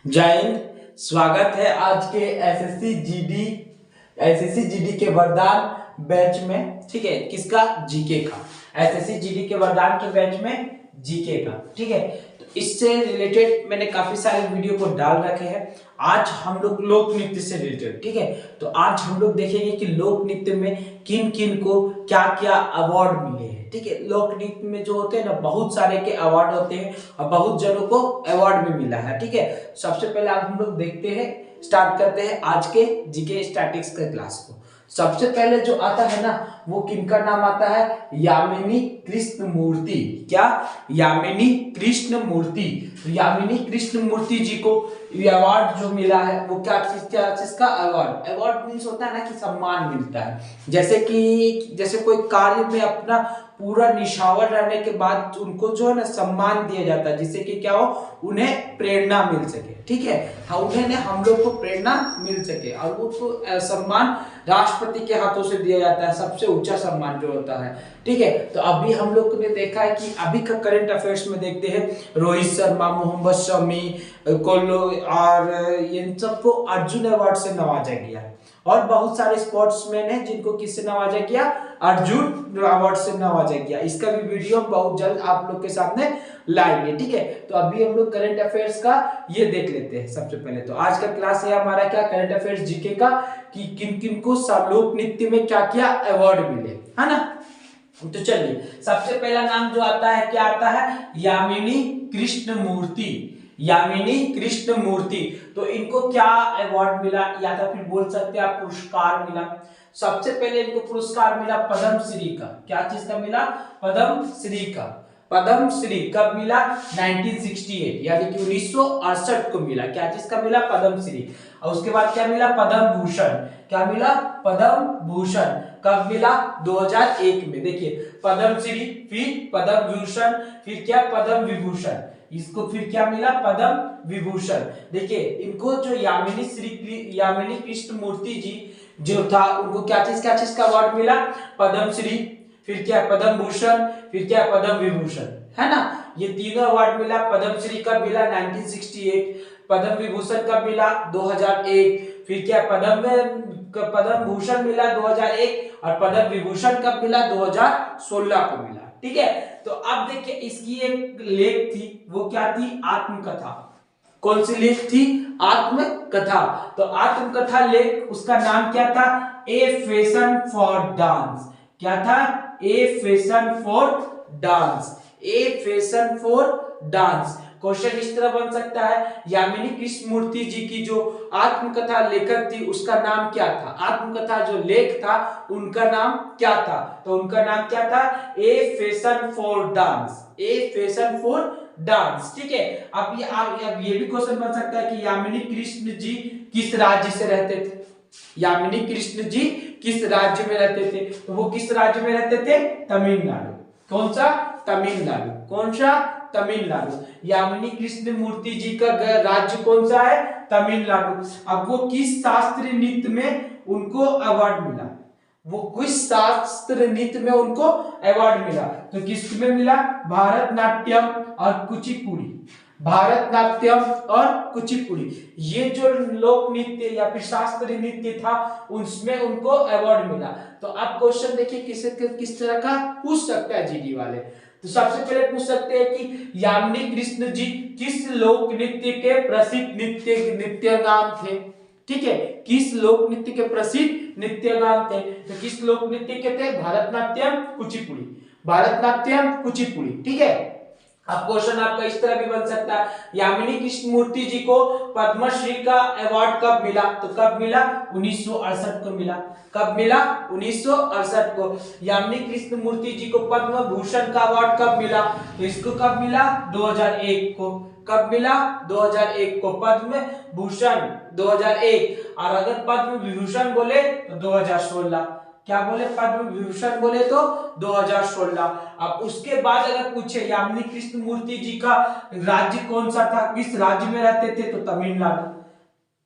जय हिंद। स्वागत है आज के एसएससी जीडी के वरदान बैच में। ठीक है, किसका? जीके का। एसएससी जीडी के वरदान के बैच में जीके का। ठीक है, तो इससे रिलेटेड मैंने काफी सारे वीडियो को डाल रखे हैं। आज हम लोग लोक नृत्य से रिलेटेड, ठीक है, तो आज हम लोग देखेंगे कि लोक नृत्य में किन किन को क्या क्या अवार्ड मिले हैं। ठीक है, लोक नृत्य में जो होते हैं ना, बहुत सारे के अवार्ड होते हैं और बहुत जनों को अवार्ड भी मिला है। ठीक है, सबसे पहले आप हम लोग देखते हैं, स्टार्ट करते हैं आज के जीके स्टैटिक्स के क्लास को। सबसे पहले जो आता है ना, वो किनका नाम आता है? यामिनी कृष्णमूर्ति। क्या? यामिनी कृष्णमूर्ति। यामिनी कृष्णमूर्ति जी को ये अवार्ड जो मिला है वो क्या चीज का अवार्ड? अवार्ड मीन्स होता है ना कि सम्मान मिलता है। जैसे कोई कार्य में अपना पूरा निछावर रहने के बाद उनको जो है ना सम्मान दिया जाता है, जिससे कि क्या हो, उन्हें प्रेरणा मिल सके। ठीक है, हाँ, उन्हें हम लोग को प्रेरणा मिल सके और वो सम्मान राष्ट्रपति के हाथों से दिया जाता है, सबसे ऊंचा सम्मान जो होता है। ठीक है, तो अभी हम लोग ने देखा है कि अभी का करंट अफेयर्स में देखते हैं, रोहित शर्मा, मोहम्मद शमी, कोल्लो और इन सबको अर्जुन अवार्ड से नवाजा गया है। और बहुत सारे स्पोर्ट्समैन हैं जिनको किससे नवाजा गया? अर्जुन अवार्ड से नवाजा गया। इसका भी वीडियो बहुत जल्द आप लोग के सामने लाएंगे। ठीक है, तो अभी हम लोग करंट अफेयर्स का ये देख लेते हैं। सबसे पहले तो आज का क्लास है हमारा क्या? करंट अफेयर्स जीके का, कि किन किन को लोक नृत्य में क्या क्या अवार्ड मिले, है ना। तो चलिए, सबसे पहला नाम जो आता है, क्या आता है? यामिनी कृष्णमूर्ति। यामिनी कृष्णमूर्ति, तो इनको क्या अवार्ड मिला, या तो फिर बोल सकते हैं आप पुरस्कार मिला। सबसे पहले इनको पुरस्कार मिला पद्मश्री का। क्या चीज का मिला? पद्मश्री का। पद्मश्री कब मिला? 1968 यानी कि 1968 को मिला। क्या चीज का मिला? पद्मश्री। और उसके बाद क्या मिला? पद्म भूषण। क्या मिला? पद्म भूषण। कब मिला? 2001 में। देखिए, पद्मश्री, फिर पद्म भूषण, फिर क्या? पद्म विभूषण। इसको फिर क्या मिला? पद्म विभूषण। देखिए, इनको जो यामिनी कृष्णमूर्ति जी जो था, उनको क्या चीज का अवार्ड मिला? पद्मश्री, फिर क्या? पद्म भूषण, फिर क्या? पद्म विभूषण, है ना। ये तीनों अवार्ड मिला। पद्मश्री कब मिला? 1968। पद्म विभूषण कब मिला? 2001। फिर क्या? पद्म भूषण मिला 2001 और पद्म विभूषण कब मिला? 2016 को मिला। ठीक है, तो अब देखिए, इसकी एक लेख थी, वो क्या थी? आत्मकथा। कौन सी लेख थी? आत्मकथा। तो आत्मकथा लेख, उसका नाम क्या था? A fashion for dance. क्या था? A fashion for dance. A fashion for dance. Question इस तरह बन सकता है, यामिनी कृष्णमूर्ति जी की जो आत्मकथा लेखक थी उसका नाम क्या था? आत्मकथा जो लेख था उनका नाम क्या था? तो उनका नाम क्या था? A fashion for dance. A fashion for dance. ठीक है, अब ये भी क्वेश्चन बन सकता है कि यामिनी कृष्ण जी किस राज्य से रहते थे? यामिनी कृष्ण जी किस राज्य में रहते थे? तो वो किस राज्य में रहते थे? तमिलनाडु। कौन सा? तमिलनाडु। कौन सा? तमिलनाडु। यामिनी कृष्णमूर्ति जी का राज्य कौन सा है? तमिलनाडु। अब वो किस शास्त्रीय नृत्य में उनको अवार्ड मिला? वो किस शास्त्र नृत्य में उनको अवार्ड मिला? तो किसमें मिला? भारतनाट्यम और कुचिपुड़ी। भारतनाट्यम और कुचिपुड़ी, ये जो लोक नृत्य या फिर शास्त्रीय नृत्य था, उसमें उनको अवार्ड मिला। तो आप क्वेश्चन देखिए किस तरह का पूछ सकता है जीडी वाले। तो सबसे पहले पूछ सकते हैं कि यामिनी कृष्ण जी किस लोक नृत्य के प्रसिद्ध नृत्यगान थे? ठीक है, किस लोक नृत्य के प्रसिद्ध नृत्यगान थे? तो किस लोक नृत्य के थे? भारतनाट्यम, कुचिपुड़ी। भारतनाट्यम, कुचिपुड़ी। ठीक है, अब क्वेश्चन आपका इस तरह भी बन सकता है, यामिनी कृष्णमूर्ति जी को पद्मश्री का अवार्ड कब मिला? तो कब मिला? 1968 को मिला। कब मिला? 1968 को। यामिनी कृष्णमूर्ति जी को पद्म भूषण का अवार्ड कब मिला? तो इसको कब मिला? 2001 को। कब मिला? 2001 को। पद्म भूषण 2001, और अगर पद्म विभूषण बोले तो 2016। क्या बोले? पद्म विभूषण बोले तो 2016। अब उसके बाद अगर पूछे यामिनी कृष्णमूर्ति जी का राज्य कौन सा था, किस राज्य में रहते थे, तो तमिलनाडु।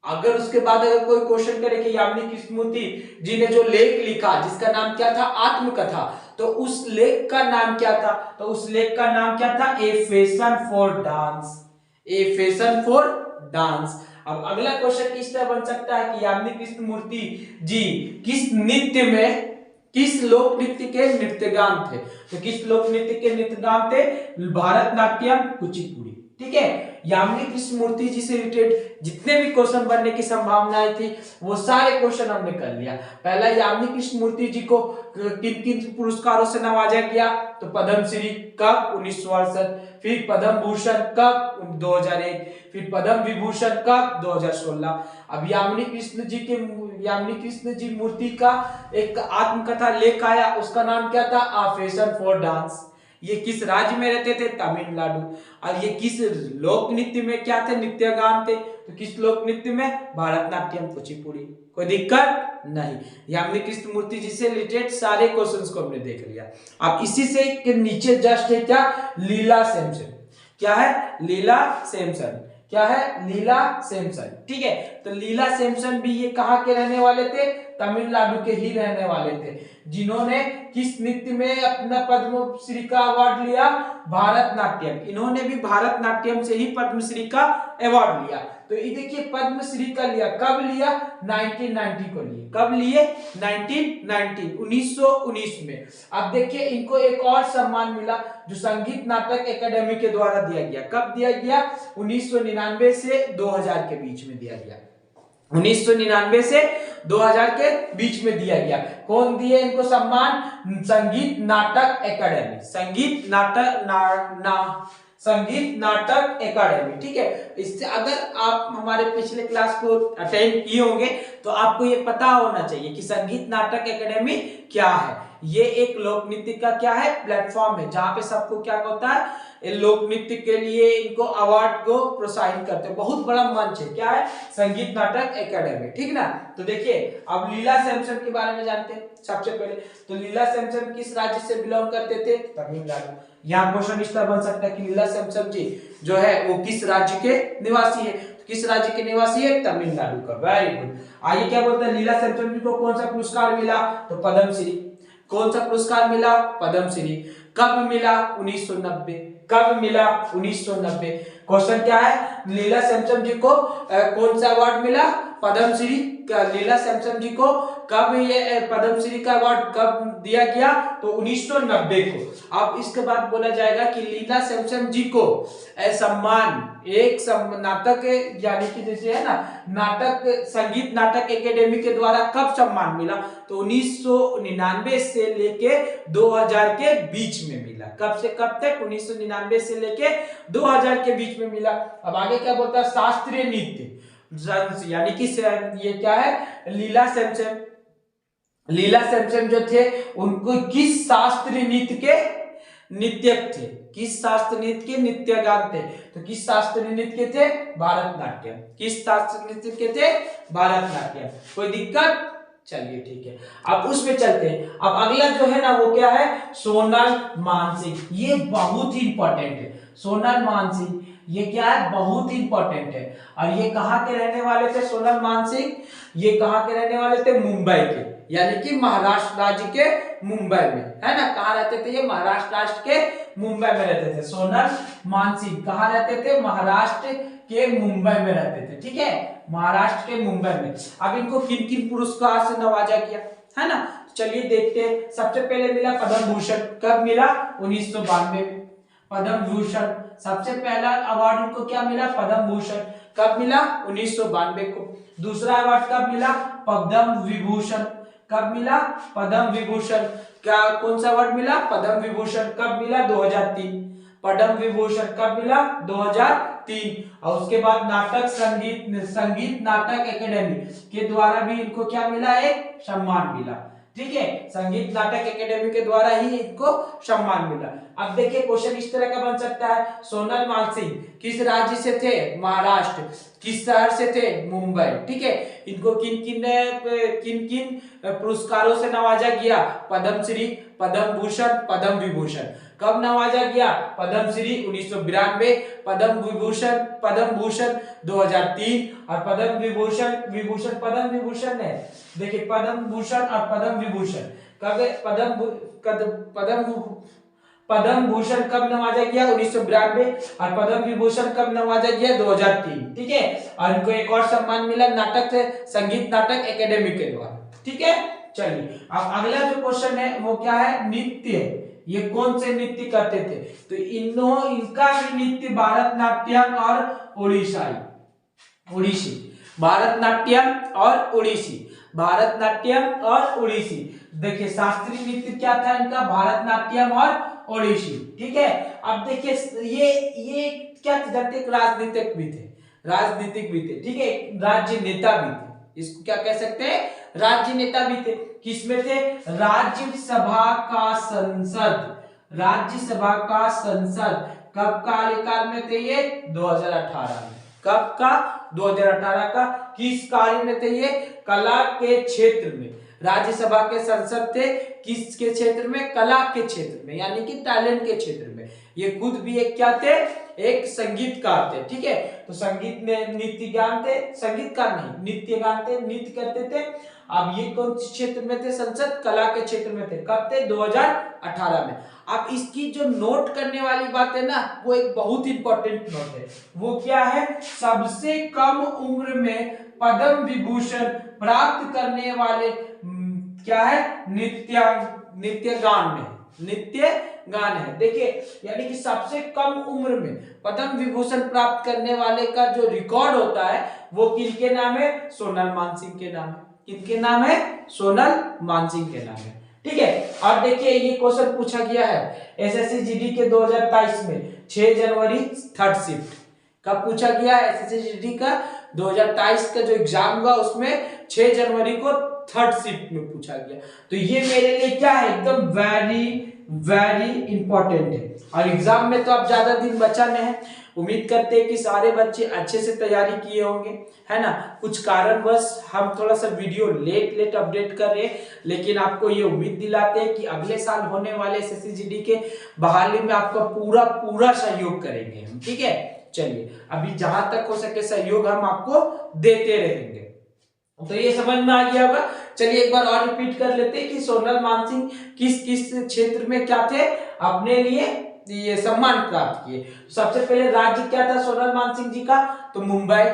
अगर उसके बाद अगर कोई क्वेश्चन करे कि यामिनी कृष्णमूर्ति जी ने जो लेख लिखा जिसका नाम क्या था? आत्मकथा, तो उस लेख का नाम क्या था? तो उस लेख का नाम क्या था? A fashion for dance. A fashion for dance. अब अगला क्वेश्चन इस तरह बन सकता है कि यामिनी कृष्णमूर्ति जी किस लोक नृत्य के नृत्यगान थे? तो किस लोक नृत्य के नृत्यगान थे? भरतनाट्यम, कुचिपुड़ी। ठीक है, यामिनी कृष्णमूर्ति जी से रिलेटेड जितने भी क्वेश्चन बनने की संभावनाएं थी वो सारे क्वेश्चन हमने कर लिया। पहला, यामिनी कृष्णमूर्ति जी को किन किन पुरस्कारों से नवाजा गया? तो पद्मश्री कब? 1968। फिर पद्म भूषण कब? 2001। फिर पद्म विभूषण कब? 2016। अब यामिनी कृष्ण जी मूर्ति का एक आत्मकथा लेख आया, उसका नाम क्या था? आ फैशन फॉर डांस। ये किस राज्य में रहते थे? तमिलनाडु। और ये किस लोक नृत्य में क्या थे? नृत्य गान थे। तो किस लोक नृत्य में? भरतनाट्यम, कुचिपुड़ी। कोई दिक्कत नहीं। यामिनी कृष्णमूर्ति जी से रिलेटेड सारे क्वेश्चंस को हमने देख लिया। अब इसी से के नीचे जस्ट है क्या? लीला सैमसन। क्या है? लीला सैमसन। क्या है? लीला सैमसन। ठीक है, तो लीला सैमसन भी ये कहाँ के रहने वाले थे? तमिलनाडु के ही रहने वाले थे, जिन्होंने किस नृत्य में अपना पद्मश्री का अवार्ड लिया? भारतनाट्यम। इन्होंने भी भारतनाट्यम से ही पद्मश्री का अवार्ड लिया। तो ये देखिए पद्मश्री का लिया, कब लिया? 1990 को लिए। कब लिए? 1919 में। अब देखिए इनको एक और सम्मान मिला जो संगीत नाटक एकेडमी के द्वारा दिया गया। कब दिया गया? 1999 से 2000 के बीच में दिया गया। 1999 से 2000 के बीच में दिया गया। कौन दिए इनको सम्मान? संगीत नाटक एकेडमी। संगीत नाटक एकेडमी। ठीक है, इससे अगर आप हमारे पिछले क्लास को अटेंड किए होंगे तो आपको ये पता होना चाहिए कि संगीत नाटक एकेडमी क्या है। ये एक लोक नृत्य का क्या है? प्लेटफॉर्म है, जहां पे सबको क्या होता है? लोक नृत्य के लिए इनको अवार्ड को प्रोत्साहित करते हैं। बहुत बड़ा मंच है। क्या है? संगीत नाटक एकेडमी। ठीक ना। तो देखिए अब लीला सैमसन के बारे में जानते हैं। सबसे पहले तो लीला सैमसन किस राज्य से बिलोंग करते थे? तमिलनाडु। यहाँ क्वेश्चन इस तरह बन सकता है कि लीला सैमसन जी जो है वो किस राज्य के निवासी है? किस राज्य के निवासी है? तमिलनाडु का। Very good. आइए क्या बोलते हैं? लीला सैमसन जी को कौन सा पुरस्कार मिला? तो पद्मश्री। कौन सा पुरस्कार मिला? पद्मश्री। कब मिला? 1990। कब मिला? 1990। क्वेश्चन क्या है? लीला सैमसन जी को कौन सा अवार्ड मिला? पद्मश्री। लीला सैमसन जी को कब ये पद्मश्री का अवार्ड कब दिया गया? तो 1990 को। अब इसके बाद बोला जाएगा कि लीला सैमसन जी को सम्मान एक नाटक यानी कि जैसे है ना नाटक संगीत नाटक एकेडमी के द्वारा कब सम्मान मिला? तो 1999 से लेके 2000 के बीच में मिला। कब से कब तक? 1999 से लेके 2000 के बीच में मिला। अब आगे क्या बोलता है? शास्त्रीय नृत्य यानी कि ये क्या है? लीला सैमसन जो थे उनको किस शास्त्रीय नृत्य के नृत्यक थे? किस शास्त्रीय नृत्य के नृत्यगान थे? तो किस शास्त्रीय नृत्य के थे? भरतनाट्यम। किस शास्त्रीय नृत्य के थे? भरतनाट्यम। कोई दिक्कत? चलिए ठीक है, अब उसमें चलते हैं। अब अगला जो है ना वो क्या है? सोनल मानसिंह। ये बहुत ही इंपॉर्टेंट है। सोनल मानसिंह ये क्या है? बहुत ही इंपॉर्टेंट है। और ये कहाँ के रहने वाले थे? सोनल मानसिंह ये कहाँ के रहने वाले थे? मुंबई के, यानी कि महाराष्ट्र राज्य के मुंबई में, है ना। कहाँ रहते थे ये? महाराष्ट्र राज्य के मुंबई में रहते थे। सोनल मानसिंह कहाँ रहते थे? महाराष्ट्र के मुंबई में रहते थे। ठीक है, महाराष्ट्र के मुंबई में। अब इनको किन किन पुरस्कार से नवाजा गया, है ना? चलिए देखते हैं। सबसे पहले मिला पद्म भूषण। कब मिला? 1992 में। पद्म भूषण सबसे पहला अवार्ड इनको क्या मिला? पद्म भूषण। कब मिला? 1992 को। दूसरा अवार्ड कब मिला? पद्म विभूषण। कब मिला? पद्म विभूषण। क्या कौन सा अवार्ड मिला? पद्म विभूषण। कब मिला? 2003। पद्म विभूषण कब मिला? 2003। और उसके बाद संगीत नाटक एकेडमी के द्वारा भी इनको क्या मिला? एक सम्मान मिला। ठीक है, संगीत नाटक एकेडमी के द्वारा ही इनको सम्मान मिला। अब देखिए क्वेश्चन इस तरह का बन सकता है। सोनल मानसिंह किस राज्य से थे? महाराष्ट्र। किस शहर से थे? मुंबई। ठीक है, इनको किन किन पुरस्कारों से नवाजा गया? पद्मश्री, पद्म भूषण, पद्म विभूषण। कब नवाजा गया? पद्मश्री 1992, पद्म भूषण 2003 और पद्म विभूषण है। देखिए पद्म भूषण और पद्म विभूषण कब पद्म भूषण कब नवाजा गया 1992 और पद्म विभूषण कब नवाजा गया 2003, ठीक है। और इनको एक और सम्मान मिला नाटक से, संगीत नाटक एकेडमी के द्वारा, ठीक है। चलिए अब अगला जो क्वेश्चन है वो क्या है, नृत्य, ये कौन से नृत्य करते थे, तो इनका भी नृत्य भारतनाट्यम और ओडिसी, भारतनाट्यम और ओडिसी, भारतनाट्यम और ओडिसी। देखिए शास्त्रीय नृत्य क्या था इनका, भारतनाट्यम और ओडिसी, ठीक है। अब देखिए ये क्या थे, राजनीतिक भी थे, ठीक है, राज्य नेता भी थे, इसको क्या कह सकते हैं, राज्य नेता भी थे। किसमें थे, राज्यसभा का संसद कब कार्यकाल में थे ये 2018 में, कब का 2018 का। किस कार्य में थे ये, कला के क्षेत्र में, राज्यसभा के सांसद थे किसके क्षेत्र में, कला के क्षेत्र में, यानी कि टैलेंट के क्षेत्र में। ये खुद भी एक क्या थे, एक संगीतकार थे, ठीक है। तो संगीत में नृत्य गान थे, संगीतकार नहीं नृत्य गान थे, नृत्य करते थे। अब ये कौन से क्षेत्र में थे, संसद कला के क्षेत्र में थे, कब थे 2018 में। अब इसकी जो नोट करने वाली बात है ना, वो एक बहुत इंपॉर्टेंट नोट है, वो क्या है, सबसे कम उम्र में पद्म विभूषण प्राप्त करने वाले क्या है, नृत्य गान है। देखिए यानी कि सबसे कम उम्र में पद्म विभूषण प्राप्त करने वाले का जो रिकॉर्ड होता है वो किनके नाम है, सोनल मानसिंह के नाम है। किनके नाम है, सोनल मानसिंह के नाम है, ठीक है। और देखिए ये क्वेश्चन पूछा गया है एसएससी जीडी के 2023 में 6 जनवरी थर्ड शिफ्ट, कब पूछा गया है, एसएससी जीडी का 2023 का जो एग्जाम हुआ उसमें 6 जनवरी को थर्ड शिफ्ट में पूछा गया। तो ये मेरे लिए क्या है, एकदम वेरी इंपॉर्टेंट है। और एग्जाम में तो अब ज्यादा दिन बचा नहीं है, उम्मीद करते हैं कि सारे बच्चे अच्छे से तैयारी किए होंगे, है ना। कुछ कारणवश हम थोड़ा सा वीडियो लेट अपडेट कर रहे हैं, लेकिन आपको ये उम्मीद दिलाते हैं कि अगले साल होने वाले एसएससी जीडी के बहाली में आपका पूरा सहयोग करेंगे हम, ठीक है। चलिए अभी जहां तक हो सके सहयोग हम आपको देते रहेंगे। तो ये समझ में आ गया होगा। चलिए एक बार और रिपीट कर लेते हैं कि सोनल मानसिंह किस क्षेत्र में क्या थे, अपने लिए ये सम्मान प्राप्त किए। सबसे पहले राज्य क्या था सोनल मानसिंह जी का, तो मुंबई।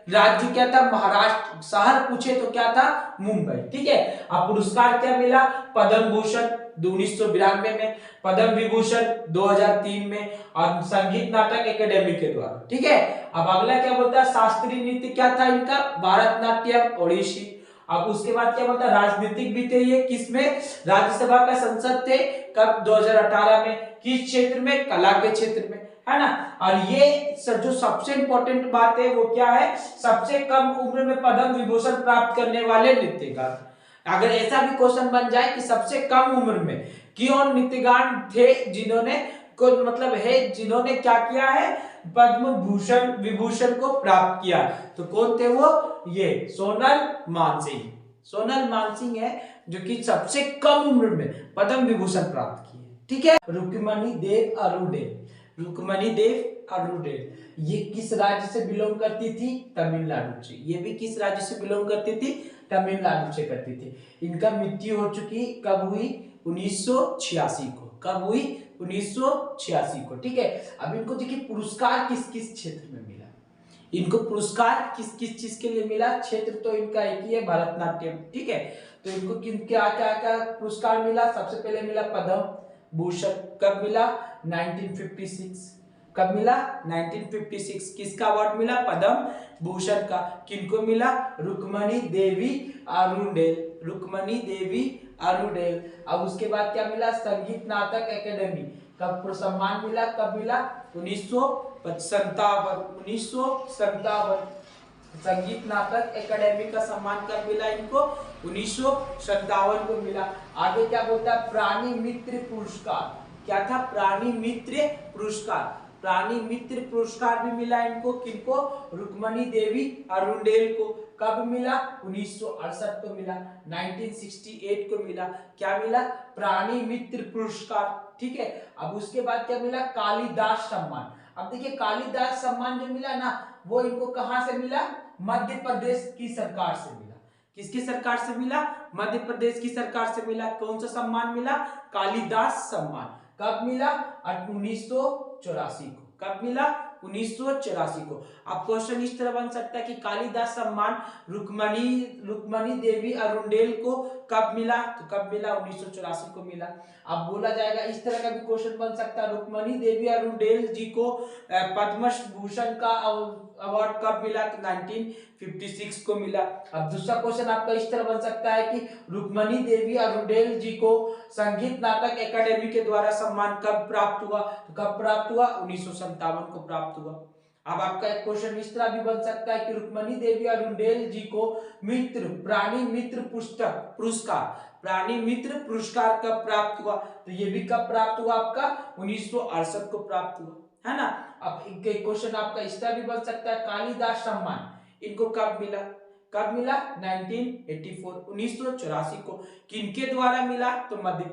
राज्य क्या था, महाराष्ट्र। शहर पूछे तो क्या था, मुंबई, ठीक है। अब पुरस्कार क्या मिला, पद्म भूषण 1992 में, पद्म विभूषण 2003 में, और संगीत नाटक एकेडमी के द्वारा, ठीक है। अब अगला क्या बोलता है, शास्त्रीय नृत्य क्या था इनका, भारतनाट्यम ओडिसी। अब उसके बाद क्या बोलता है, राजनीतिक भी थे ये, किसमें, राज्यसभा का संसद थे, कब 2018 में, किस क्षेत्र में, कला के क्षेत्र में, है ना। और ये जो सबसे इंपॉर्टेंट बात है वो क्या है, सबसे कम उम्र में पद्म विभूषण प्राप्त करने वाले नृत्यकार। अगर ऐसा भी क्वेश्चन बन जाए कि सबसे कम उम्र में कौन नृत्यगान थे जिन्होंने जिन्होंने क्या किया है, पद्म भूषण विभूषण को प्राप्त किया, तो कौन थे वो, ये सोनल मानसिंह है, जो कि सबसे कम उम्र में पद्म विभूषण प्राप्त किए, ठीक है। रुक्मिणी देव अरुडेल ये किस राज्य से बिलोंग करती थी, तमिलनाडु से। ये भी किस राज्य से बिलोंग करती थी, तमिलनाडु से करती थी। इनका मृत्यु हो चुकी कब हुई, 1986 को। कब हुई, 1986 को, ठीक है। अब इनको देखिए पुरस्कार किस किस क्षेत्र में मिला, इनको पुरस्कार किस किस चीज के लिए मिला, क्षेत्र तो इनका एक ही है, भरतनाट्यम, ठीक है। तो इनको क्या क्या पुरस्कार मिला, सबसे पहले मिला पद्म भूषण, कब मिला, 1956। कब मिला, 1956। किसका अवार्ड मिला, पद्म भूषण का। किनको मिला, रुक्मिणी देवी अरुडेल। अब उसके बाद क्या मिला, संगीत नाटक एकेडमी, कब सम्मान मिला, कब मिला, 1957। संगीत नाटक एकेडमी का सम्मान कब मिला इनको, 1957 को मिला। आगे क्या बोलता है, प्राणी मित्र पुरस्कार, क्या था, प्राणी मित्र पुरस्कार भी मिला इनको, किनको, रुक्मिणी देवी अरुडेल को। कब मिला, 1968 को मिला, 1968 को मिला। क्या मिला, प्राणी मित्र पुरस्कार, ठीक है। अब उसके बाद क्या मिला, कालिदास सम्मान। अब देखिए कालिदास सम्मान जो मिला ना, वो इनको कहां से मिला, मध्य प्रदेश की सरकार से मिला। किसकी सरकार से मिला, मध्य प्रदेश की सरकार से मिला। कौन सा सम्मान मिला, कालिदास सम्मान। कब मिला? 1984 को। कब मिला? 1984 को। अब क्वेश्चन इस तरह बन सकता है कि कालिदास सम्मान रुक्मणी देवी अरुंडेल को कब मिला? तो कब मिला? 1984 को मिला। अब बोला जाएगा इस तरह का भी क्वेश्चन बन सकता है, रुक्मणी देवी अरुंडेल जी को पद्म भूषण का अवार्ड कब मिला? तो 1956 को मिला। अब दूसरा क्वेश्चन आपका इस तरह बन सकता है कि रुक्मणी देवी अरुंडेल जी को संगीत नाटक एकेडमी के द्वारा सम्मान कब प्राप्त हुआ? तो कब प्राप्त हुआ? 1957 को प्राप्त हुआ। अब आपका एक क्वेश्चन इस तरह भी बन सकता है कि रुक्मणी देवी अरुंडेल जी को प्राणी मित्र पुरस्कार कब प्राप्त हुआ? तो ये भी कब प्राप्त हुआ? आपका 1968 को प्राप्त हुआ, है ना। अब एक क्वेश्चन आपका इस तरह भी बन सकता है, कालिदास सम्मान इनको कब मिला? कब मिला? 1984 को। किनके द्वारा मिला? तो मध्य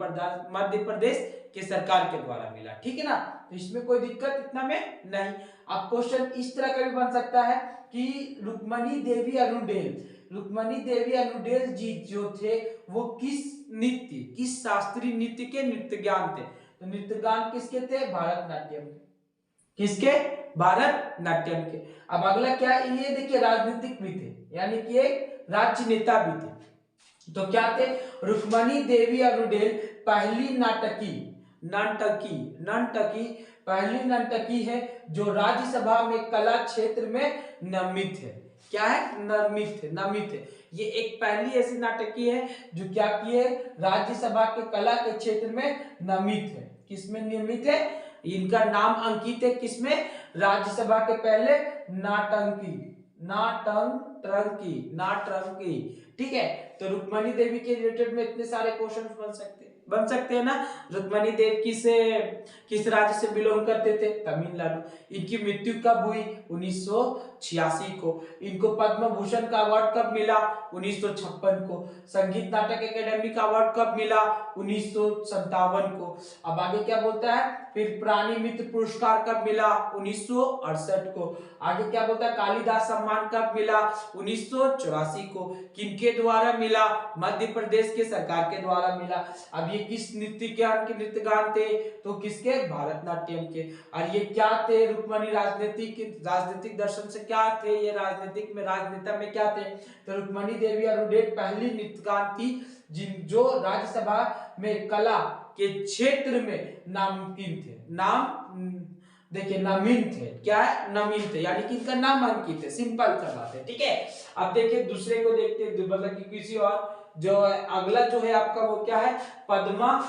प्रदेश के सरकार के द्वारा मिला, ठीक है ना। तो इसमें कोई दिक्कत इतना में नहीं। अब क्वेश्चन इस तरह का भी बन सकता है कि रुक्मणी देवी अरुंडेल जी जो थे वो किस शास्त्रीय नृत्य के नृत्यज्ञान थे? तो नृत्यज्ञान किसके थे? भरतनाट्यम के। किसके? भरतनाट्यम के। अब अगला क्या है? ये देखिए राजनीतिक भी थे, यानी कि एक राज्य नेता भी थे। तो क्या थे? रुक्मणी देवी अरुंडेल पहली पहली नर्तकी है जो राज्यसभा में कला क्षेत्र में नामित है। क्या है? नामित है। ये एक पहली ऐसी नाटकी है जो क्या की है? राज्यसभा के कला के क्षेत्र में नामित है। किसमें नामित है? इनका नाम अंकित है किसमें? राज्यसभा के पहले नाटंकी, ठीक है। तो रुक्मणी देवी के रिलेटेड में इतने सारे क्वेश्चन बन सकते हैं ना। रुक्मणी देव किस राज्य से बिलोंग करते थे? तमिलनाडु। इनकी मृत्यु कब हुई? 1986 को। इनको पद्म भूषण का अवार्ड कब मिला? 1956 को। संगीत नाटक एकेडमी का अवार्ड कब मिला? 1957 को। अब आगे क्या बोलता है? फिर प्राणी मित्र पुरस्कार कब मिला? 1968 को। आगे क्या बोलता है? कालिदास सम्मान कब मिला? 1984 को। किनके द्वारा मिला? मध्य प्रदेश के सरकार के द्वारा मिला। अब ये किस नृत्यगान थे? तो किसके? भरतनाट्यम के। और ये क्या थे? रुक्मणी राजनीतिक दर्शन से क्या थे? ये राजनेता में क्या थे? तो रुक्मणी देवी अरुंडेल पहली नृत्यगान थी जो राज्यसभा में कला के क्षेत्र में नामांकित थे। देखिए नवीन थे। क्या है? नवीन थे, यानी कि इनका नाम अंकित है। सिंपल सा बात है, ठीक है। अब देखिए दूसरे को देखते हैं, मतलब कि किसी और जो है अगला जो है आपका वो क्या है? पद्मा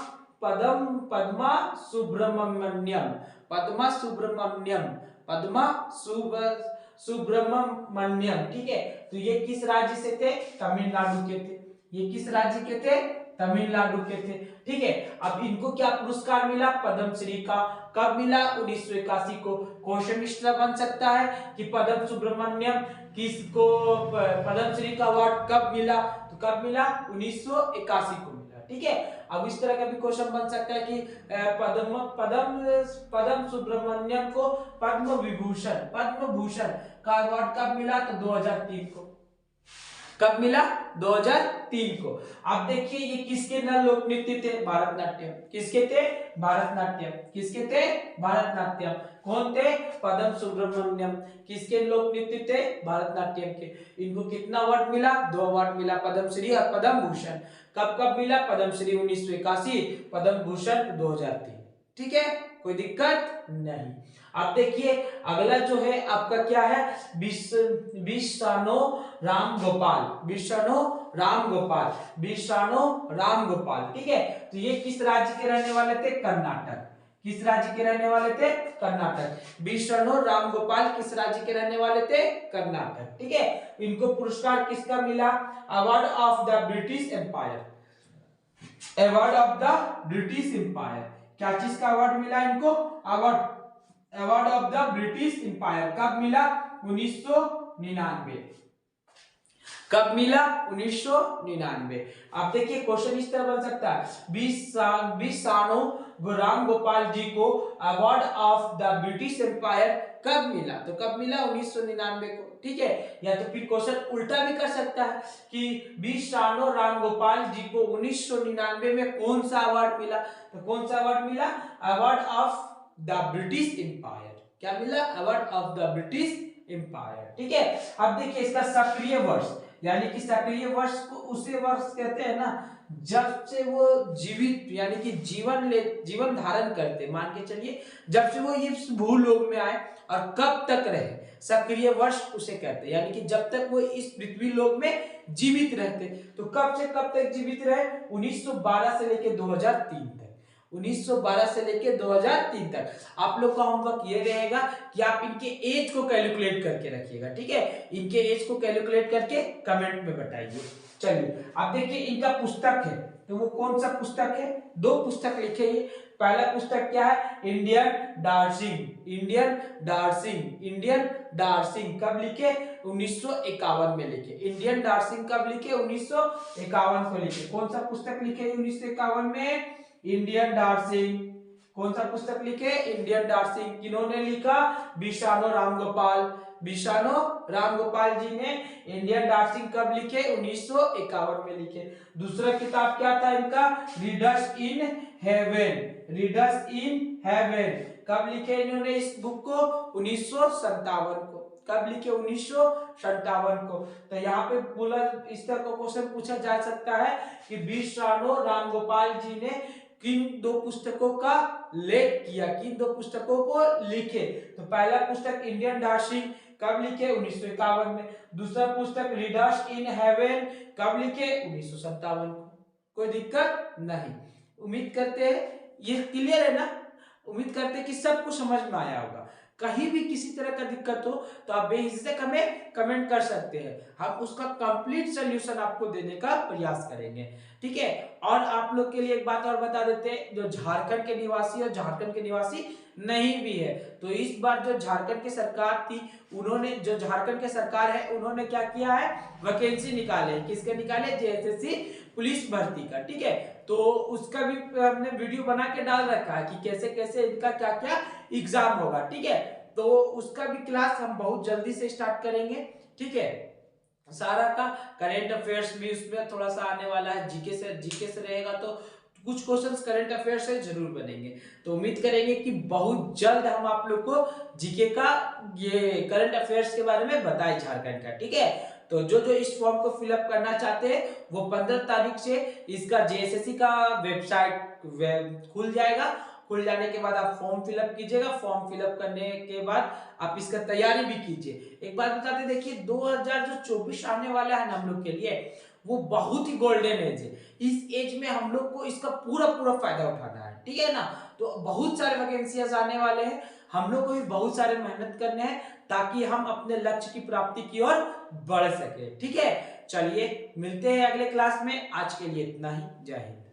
सुब्रमण्यम, ठीक है। तो ये किस राज्य से थे? तमिलनाडु के थे। ये किस राज्य के थे? तमिलनाडु के थे, ठीक है। अब इनको क्या पुरस्कार मिला? पद्मश्री का। कब मिला? 1981 को। क्वेश्चन इस तरह बन सकता है कि पद्म सुब्रमण्यम किसको पद्मश्री का अवार्ड कब मिला? तो कब मिला? 1981 को मिला, ठीक है। अब इस तरह का भी क्वेश्चन बन सकता है कि पद्म सुब्रमण्यम को पद्म भूषण का अवार्ड कब मिला? तो 2003 को। कब मिला? 2003 को। अब देखिए ये किसके लोक नृत्य थे? भरतनाट्यम। किसके थे? भरतनाट्यम। किसके थे? भरतनाट्यम। कौन थे? पद्म सुब्रमण्यम। किसके लोक नृत्य थे? भरतनाट्यम के। इनको कितना अवार्ड मिला? 2 अवार्ड मिला, पद्मश्री और पद्म भूषण। कब कब मिला? पद्मश्री 1981, पद्म भूषण 2003, ठीक है। कोई दिक्कत नहीं। अब देखिए अगला जो है आपका क्या है? बिष्णु राम गोपाल, ठीक है। तो ये किस राज्य के रहने वाले थे? कर्नाटक। किस राज्य के रहने वाले थे? कर्नाटक। विष्णु राम गोपाल किस राज्य के रहने वाले थे? कर्नाटक, ठीक है। इनको पुरस्कार किसका मिला? Award of the British Empire. क्या चीज का अवार्ड मिला इनको? Award of the British Empire. कब मिला? 1999। कब मिला? 1999। आप देखिए क्वेश्चन इस तरह बन सकता है, विष्णु राम गोपाल जी को award of the British Empire कब मिला? तो कब मिला? 1999 को, ठीक है। या तो फिर क्वेश्चन उल्टा भी कर सकता है कि बी शानो रामगोपाल जी को 1999 में कौन सा अवार्ड मिला, तो कौन सा अवार्ड मिला, award of the British Empire. क्या मिला, award of the British Empire. ठीक है। अब देखिए इसका सक्रिय वर्ष, यानी कि सक्रिय वर्ष को उसे वर्ष कहते हैं ना जब से वो जीवित यानी कि जीवन धारण करते, मान के चलिए जब से वो इस भूलोक में आए और कब तक रहे, सक्रिय वर्ष उसे कहते हैं। यानी कि जब तक वो इस पृथ्वी लोक में जीवित रहते, तो कब से कब तक जीवित रहे, 1912 से लेकर 2003 तक। 1912 से लेके 2003 तक आप लोग का होमवर्क ये रहेगा कि आप इनके एज को कैलकुलेट करके रखिएगा। ठीक है, इनके एज को कैलकुलेट करके कमेंट में बताइए। चलिए अब देखिए इनका पुस्तक है, तो वो कौन सा पुस्तक है, दो पुस्तक लिखे हैं। पहला पुस्तक क्या है, इंडियन डांसिंग। इंडियन डांसिंग कब लिखे, 1951 में लिखे। इंडियन डांसिंग कब लिखे, 1951 को लिखे। कौन सा पुस्तक लिखे 1951 में, इंडियन डांसिंग। कौन सा पुस्तक लिखे, इंडियन डांसिंग। किन्होंने लिखा, बिशानो रामगोपाल जी ने इंडियन डांसिंग कब लिखे, 1951 में लिखे। दूसरा किताब क्या था इनका, रीडर्स इन हेवन कब लिखे इन्होंने इस बुक को, 1957 को। कब लिखे, 1957 को। तो यहाँ पे बोला इस तरह का क्वेश्चन पूछा जा सकता है कि बिशानो रामगोपाल जी ने किन दो पुस्तकों का लेख किया, किन दो पुस्तकों को लिखे। तो पहला पुस्तक इंडियन डांसिंग कब लिखे, 1951 में। दूसरा पुस्तक रीडर्स इन हेवन कब लिखे, 1957 को। कोई दिक्कत नहीं। उम्मीद करते हैं ये क्लियर है ना, उम्मीद करते हैं कि सबको समझ में आया होगा। कहीं भी किसी तरह का दिक्कत हो तो आप बेहिचक हमें कमेंट कर सकते हैं, हम उसका कंप्लीट सॉल्यूशन आपको देने का प्रयास करेंगे। ठीक है। और आप लोग के लिए एक बात और बता देते हैं, जो झारखंड के निवासी और झारखंड के निवासी नहीं भी है, तो इस बार जो झारखंड की सरकार थी, जो झारखंड की सरकार है उन्होंने क्या किया है, वैकेंसी निकाले। किसके निकाले, जेएसएससी पुलिस भर्ती का। ठीक है, तो उसका भी हमने वीडियो बना के डाल रखा है कि कैसे कैसे इनका क्या क्या एग्जाम होगा। ठीक है, तो उसका भी क्लास हम बहुत जल्दी से स्टार्ट करेंगे। ठीक है, सारा का करेंट अफेयर्स भी उसमें थोड़ा सा आने वाला है, जीके से रहेगा, तो कुछ क्वेश्चंस करंट अफेयर से जरूर बनेंगे। तो उम्मीद करेंगे कि बहुत जल्द हम आप लोग को जीके का ये करंट अफेयर्स के बारे में बताएं झारखंड का। ठीक है, तो जो इस फॉर्म को फिलअप करना चाहते हैं वो 15 तारीख से इसका जेएसएससी का वेबसाइट खुल जाएगा। खुल जाने के बाद आप फॉर्म फिलअप कीजिएगा। फॉर्म फिलअप करने के बाद आप इसका तैयारी भी कीजिए। एक बात बताते, देखिए 2024 आने वाला है ना हम लोग के लिए, वो बहुत ही गोल्डन एज है। इस एज में हम लोग को इसका पूरा फायदा उठाना है। ठीक है ना, तो बहुत सारे वैकेंसीज आने वाले हैं, हम लोग को भी बहुत सारे मेहनत करने हैं ताकि हम अपने लक्ष्य की प्राप्ति की ओर बढ़ सके। ठीक है, चलिए मिलते हैं अगले क्लास में। आज के लिए इतना ही, जय हिंद।